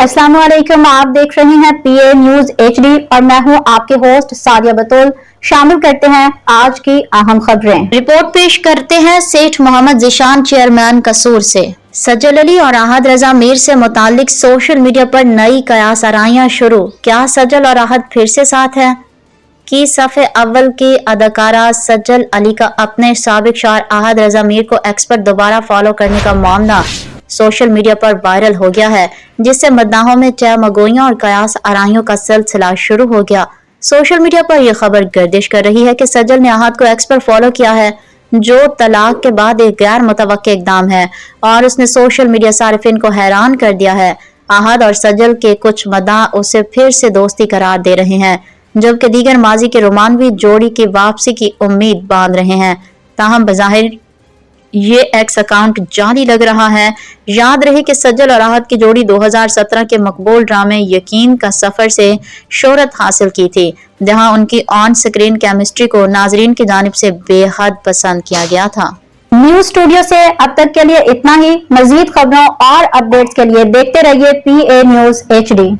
अस्सलाम वालेकुम, आप देख रहे हैं PA न्यूज HD और मैं हूं आपके होस्ट सादिया बतूल। शामिल करते हैं आज की अहम खबरें। रिपोर्ट पेश करते हैं सेठ मोहम्मद ज़ीशान चेयरमैन कसूर से। सज्जल अली और आहद रजा मीर से मुतालिक सोशल मीडिया पर नई कयास आराइयां शुरू। क्या सज्जल और आहद फिर से साथ हैं? की सफ़े अव्वल की अदाकारा सज्जल अली का अपने साबिक शार आहद रजा मीर को एक्स पर दोबारा फॉलो करने का मामला सोशल मीडिया पर वायरल हो गया है, जिससे मद्दाहों में तहमगोइयां और कयास आराइयों का सिलसिला शुरू हो गया। सोशल मीडिया पर यह खबर गर्दिश कर रही है कि सज्जल ने आहद को एक्स पर फॉलो किया है, जो तलाक के बाद एक गैर मुतवक्के इक़दाम है और उसने सोशल मीडिया सारिफिन को हैरान कर दिया है। आहद और सज्जल के कुछ मद्दाह उसे फिर से दोस्ती करार दे रहे हैं, जबकि दीगर माजी के रोमानवी जोड़ी की वापसी की उम्मीद बांध रहे हैं। ताहम बज़ाहिर ये एक्स अकाउंट जाली लग रहा है। याद रहे कि सज्जल और आहद की जोड़ी 2017 के मकबूल ड्रामे यकीन का सफर से शोहरत हासिल की थी, जहां उनकी ऑन स्क्रीन केमिस्ट्री को नाजरीन की जानिब से बेहद पसंद किया गया था। न्यूज स्टूडियो से अब तक के लिए इतना ही। मजीद खबरों और अपडेट्स के लिए देखते रहिए PA न्यूज HD।